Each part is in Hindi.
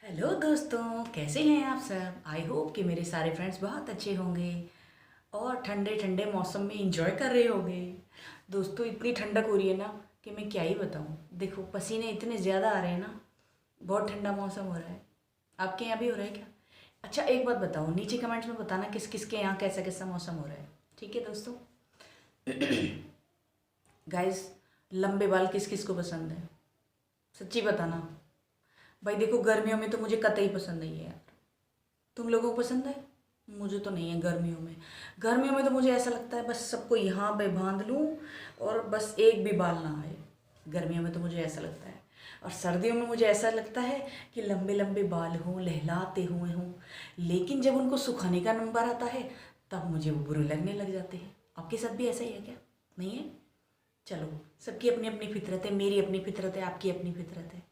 हेलो दोस्तों, कैसे हैं आप सब। आई होप कि मेरे सारे फ्रेंड्स बहुत अच्छे होंगे और ठंडे ठंडे मौसम में इंजॉय कर रहे होंगे। दोस्तों, इतनी ठंडक हो रही है ना कि मैं क्या ही बताऊँ। देखो, पसीने इतने ज़्यादा आ रहे हैं ना। बहुत ठंडा मौसम हो रहा है। आपके यहाँ भी हो रहा है क्या? अच्छा, एक बात बताओ, नीचे कमेंट्स में बताना किस किस के यहाँ कैसा कैसा मौसम हो रहा है। ठीक है दोस्तों। गाइस, लंबे बाल किस किस को पसंद है? सच्ची बताना। भाई देखो, गर्मियों में तो मुझे कतई पसंद नहीं है यार। तुम लोगों को पसंद है? मुझे तो नहीं है गर्मियों में। गर्मियों में तो मुझे ऐसा लगता है बस सबको यहाँ पे बांध लूँ और बस एक भी बाल ना आए। गर्मियों में तो मुझे ऐसा लगता है। और सर्दियों में मुझे ऐसा लगता है कि लंबे लंबे बाल हों, लहलाते हुए हों। लेकिन जब उनको सुखाने का नंबर आता है तब मुझे वो बुरे लगने लग जाते हैं। आपके साथ भी ऐसा ही है क्या? नहीं है? चलो, सबकी अपनी अपनी फितरत है। मेरी अपनी फितरत है, आपकी अपनी फितरत है।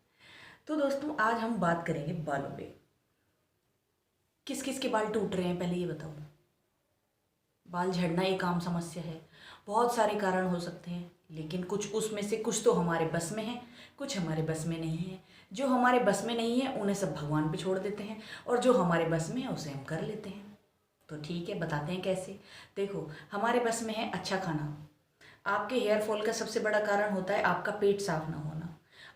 तो दोस्तों, आज हम बात करेंगे बालों पे। किस किस के बाल टूट रहे हैं पहले ये बताओ। बाल झड़ना एक आम समस्या है। बहुत सारे कारण हो सकते हैं, लेकिन कुछ उसमें से कुछ तो हमारे बस में है, कुछ हमारे बस में नहीं है। जो हमारे बस में नहीं है उन्हें सब भगवान पे छोड़ देते हैं, और जो हमारे बस में है उसे हम कर लेते हैं। तो ठीक है, बताते हैं कैसे। देखो, हमारे बस में है अच्छा खाना। आपके हेयर फॉल का सबसे बड़ा कारण होता है आपका पेट साफ ना होना।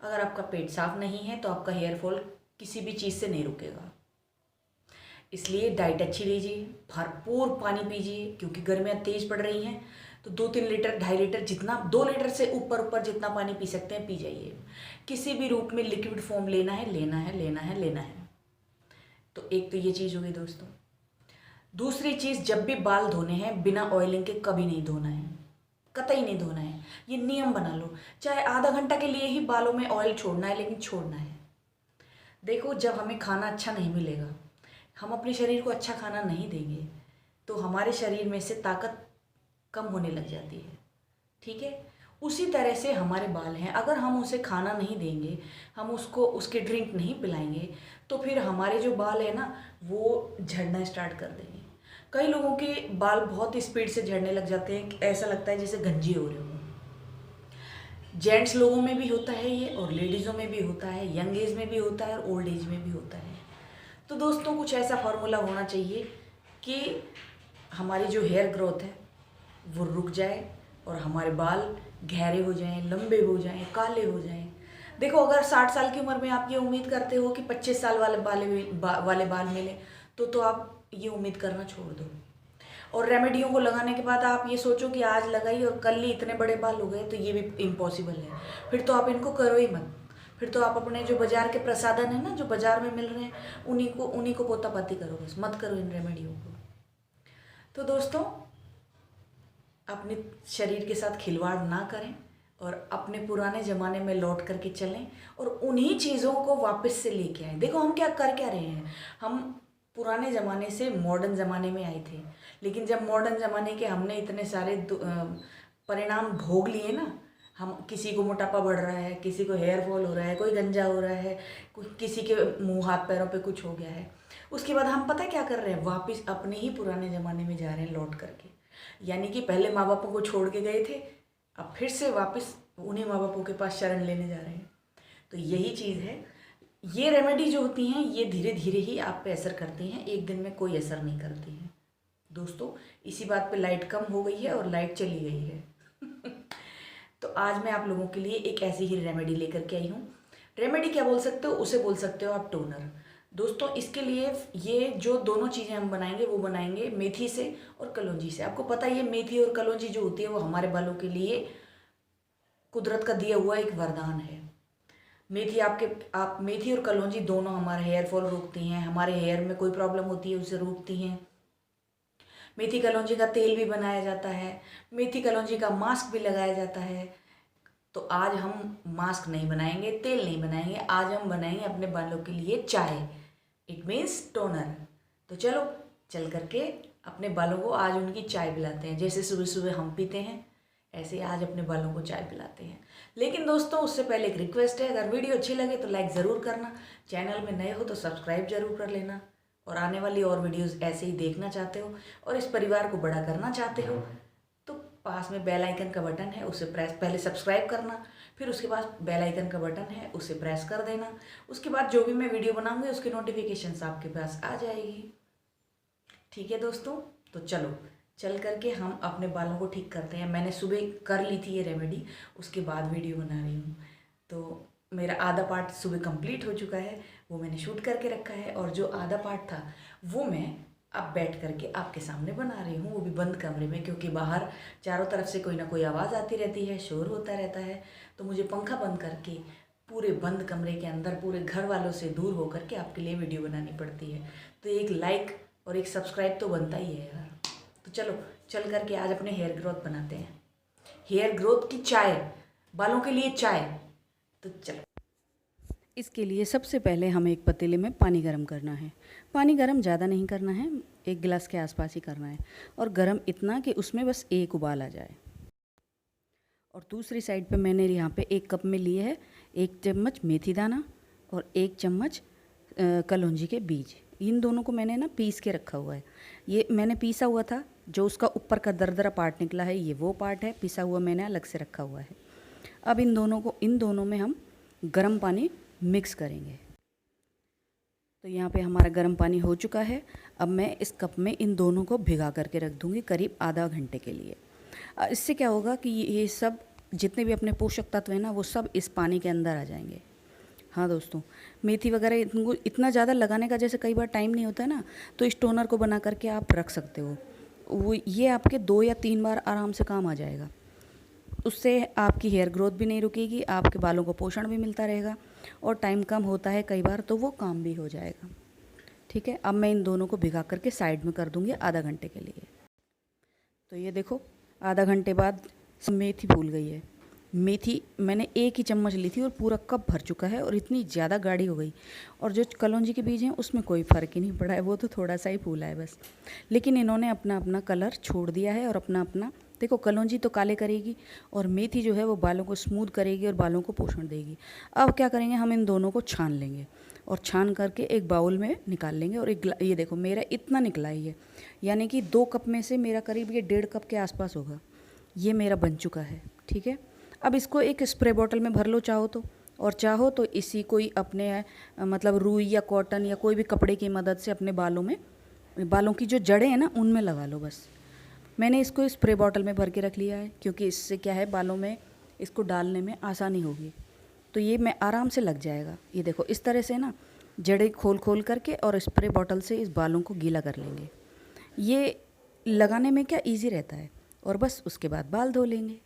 अगर आपका पेट साफ नहीं है तो आपका हेयर फॉल किसी भी चीज़ से नहीं रुकेगा। इसलिए डाइट अच्छी लीजिए, भरपूर पानी पीजिए, क्योंकि गर्मियाँ तेज़ पड़ रही हैं। तो 2-3 लीटर, 2.5 लीटर, जितना 2 लीटर से ऊपर ऊपर जितना पानी पी सकते हैं पी जाइए। किसी भी रूप में लिक्विड फॉर्म लेना है, लेना है, लेना है, लेना है। तो एक तो ये चीज़ हो गई दोस्तों। दूसरी चीज़, जब भी बाल धोने हैं बिना ऑयलिंग के कभी नहीं धोना है। कतई नहीं धोना है। ये नियम बना लो। चाहे आधा घंटा के लिए ही बालों में ऑयल छोड़ना है, लेकिन छोड़ना है। देखो, जब हमें खाना अच्छा नहीं मिलेगा, हम अपने शरीर को अच्छा खाना नहीं देंगे, तो हमारे शरीर में से ताकत कम होने लग जाती है। ठीक है? उसी तरह से हमारे बाल हैं, अगर हम उसे खाना नहीं देंगे, हम उसको उसके ड्रिंक नहीं पिलाएंगे, तो फिर हमारे जो बाल है ना वो झड़ना स्टार्ट कर देंगे। कई लोगों के बाल बहुत स्पीड से झड़ने लग जाते हैं, ऐसा लगता है जैसे गंजे हो रहे हो। जेंट्स लोगों में भी होता है ये, और लेडीज़ों में भी होता है, यंग एज में भी होता है और ओल्ड एज में भी होता है। तो दोस्तों, कुछ ऐसा फार्मूला होना चाहिए कि हमारी जो हेयर ग्रोथ है वो रुक जाए और हमारे बाल गहरे हो जाएं, लंबे हो जाएं, काले हो जाएं। देखो, अगर 60 साल की उम्र में आप ये उम्मीद करते हो कि 25 साल वाले बाल मिले, तो आप ये उम्मीद करना छोड़ दो। और रेमेडियों को लगाने के बाद आप ये सोचो कि आज लगाई और कल ही इतने बड़े बाल हो गए, तो ये भी इम्पॉसिबल है। फिर तो आप इनको करो ही मत। फिर तो आप अपने जो बाजार के प्रसाधन है ना, जो बाजार में मिल रहे हैं, उन्हीं को पोतापाती करो, बस मत करो इन रेमेडियों को। तो दोस्तों, अपने शरीर के साथ खिलवाड़ ना करें और अपने पुराने ज़माने में लौट करके चलें और उन्हीं चीज़ों को वापस से लेके आएँ। देखो, हम क्या रहे हैं। हम पुराने ज़माने से मॉडर्न ज़माने में आए थे, लेकिन जब मॉडर्न ज़माने के हमने इतने सारे परिणाम भोग लिए ना, हम किसी को मोटापा बढ़ रहा है, किसी को हेयर फॉल हो रहा है, कोई गंजा हो रहा है, किसी के मुंह हाथ पैरों पे कुछ हो गया है। उसके बाद हम पता क्या कर रहे हैं, वापस अपने ही पुराने ज़माने में जा रहे हैं लौट करके। यानी कि पहले माँ बापों को छोड़ के गए थे, अब फिर से वापस उन्हीं माँ बापों के पास शरण लेने जा रहे हैं। तो यही चीज़ है। ये रेमेडी जो होती हैं ये धीरे धीरे ही आप पे असर करती हैं, एक दिन में कोई असर नहीं करती हैं। दोस्तों, इसी बात पे लाइट कम हो गई है और लाइट चली गई है। तो आज मैं आप लोगों के लिए एक ऐसी ही रेमेडी लेकर के आई हूँ। रेमेडी क्या बोल सकते हो, उसे बोल सकते हो आप टोनर। दोस्तों, इसके लिए ये जो दोनों चीज़ें हम बनाएंगे वो बनाएंगे मेथी से और कलौंजी से। आपको पता ही है, मेथी और कलौंजी जो होती है वो हमारे बालों के लिए कुदरत का दिया हुआ एक वरदान है। आप मेथी और कलौंजी दोनों हमारे हेयर फॉल रोकती हैं, हमारे हेयर में कोई प्रॉब्लम होती है उसे रोकती हैं। मेथी कलौंजी का तेल भी बनाया जाता है, मेथी कलौंजी का मास्क भी लगाया जाता है। तो आज हम मास्क नहीं बनाएंगे, तेल नहीं बनाएंगे, आज हम बनाएंगे अपने बालों के लिए चाय। It means toner. तो चलो, चल करके अपने बालों को आज उनकी चाय पिलाते हैं। जैसे सुबह सुबह हम पीते हैं, ऐसे ही आज अपने बालों को चाय पिलाते हैं। लेकिन दोस्तों, उससे पहले एक रिक्वेस्ट है, अगर वीडियो अच्छी लगे तो लाइक ज़रूर करना, चैनल में नए हो तो सब्सक्राइब जरूर कर लेना, और आने वाली और वीडियोज़ ऐसे ही देखना चाहते हो और इस परिवार को बड़ा करना चाहते हो तो पास में बेल आइकन का बटन है उसे प्रेस, पहले सब्सक्राइब करना, फिर उसके बाद बेल आइकन का बटन है उसे प्रेस कर देना। उसके बाद जो भी मैं वीडियो बनाऊंगी उसकी नोटिफिकेशंस आपके पास आ जाएगी। ठीक है दोस्तों, तो चलो चल करके हम अपने बालों को ठीक करते हैं। मैंने सुबह कर ली थी ये रेमेडी, उसके बाद वीडियो बना रही हूँ। तो मेरा आधा पार्ट सुबह कंप्लीट हो चुका है, वो मैंने शूट करके रखा है, और जो आधा पार्ट था वो मैं अब बैठ करके आपके सामने बना रही हूँ, वो भी बंद कमरे में, क्योंकि बाहर चारों तरफ से कोई ना कोई आवाज़ आती रहती है, शोर होता रहता है। तो मुझे पंखा बंद करके पूरे बंद कमरे के अंदर पूरे घर वालों से दूर होकर के आपके लिए वीडियो बनानी पड़ती है। तो एक लाइक और एक सब्सक्राइब तो बनता ही है यार। तो चलो चल करके आज अपने हेयर ग्रोथ बनाते हैं, हेयर ग्रोथ की चाय, बालों के लिए चाय। तो चलो, इसके लिए सबसे पहले हमें एक पतीले में पानी गर्म करना है। पानी गर्म ज़्यादा नहीं करना है, 1 गिलास के आसपास ही करना है, और गर्म इतना कि उसमें बस एक उबाल आ जाए। और दूसरी साइड पे मैंने यहाँ पे 1 कप में लिए है 1 चम्मच मेथी दाना और 1 चम्मच कलौंजी के बीज। इन दोनों को मैंने ना पीस के रखा हुआ है। ये मैंने पीसा हुआ था, जो उसका ऊपर का दरदरा पार्ट निकला है ये वो पार्ट है, पिसा हुआ मैंने अलग से रखा हुआ है। अब इन दोनों में हम गर्म पानी मिक्स करेंगे। तो यहाँ पे हमारा गर्म पानी हो चुका है। अब मैं इस कप में इन दोनों को भिगा करके रख दूँगी करीब आधा घंटे के लिए। इससे क्या होगा कि ये सब जितने भी अपने पोषक तत्व हैं ना वो सब इस पानी के अंदर आ जाएंगे। हाँ दोस्तों, मेथी वगैरह इनको इतना ज़्यादा लगाने का जैसे कई बार टाइम नहीं होता है ना, तो इस टोनर को बना करके आप रख सकते हो। वो ये आपके 2 या 3 बार आराम से काम आ जाएगा। उससे आपकी हेयर ग्रोथ भी नहीं रुकेगी, आपके बालों को पोषण भी मिलता रहेगा, और टाइम कम होता है कई बार तो वो काम भी हो जाएगा। ठीक है, अब मैं इन दोनों को भिगा करके साइड में कर दूँगी आधा घंटे के लिए। तो ये देखो आधा घंटे बाद मेथी फूल गई है। मेथी मैंने 1 ही चम्मच ली थी और पूरा कप भर चुका है, और इतनी ज़्यादा गाढ़ी हो गई। और जो कलौंजी के बीज हैं उसमें कोई फ़र्क ही नहीं पड़ा है, वो तो थोड़ा सा ही फूला है बस। लेकिन इन्होंने अपना अपना कलर छोड़ दिया है, और अपना अपना देखो, कलौंजी तो काले करेगी और मेथी जो है वो बालों को स्मूथ करेगी और बालों को पोषण देगी। अब क्या करेंगे, हम इन दोनों को छान लेंगे, और छान करके एक बाउल में निकाल लेंगे। और ये देखो मेरा इतना निकला ही है, यानी कि 2 कप में से मेरा करीब ये 1.5 कप के आसपास होगा। ये मेरा बन चुका है। ठीक है, अब इसको एक स्प्रे बॉटल में भर लो चाहो तो, और चाहो तो इसी कोई अपने मतलब रुई या कॉटन या कोई भी कपड़े की मदद से अपने बालों की जो जड़ें हैं ना उनमें लगा लो बस। मैंने इसको स्प्रे बॉटल में भर के रख लिया है, क्योंकि इससे क्या है, बालों में इसको डालने में आसानी होगी। तो ये मैं आराम से लग जाएगा। ये देखो इस तरह से ना जड़ें खोल खोल करके और स्प्रे बॉटल से इस बालों को गीला कर लेंगे। ये लगाने में क्या इजी रहता है, और बस उसके बाद बाल धो लेंगे।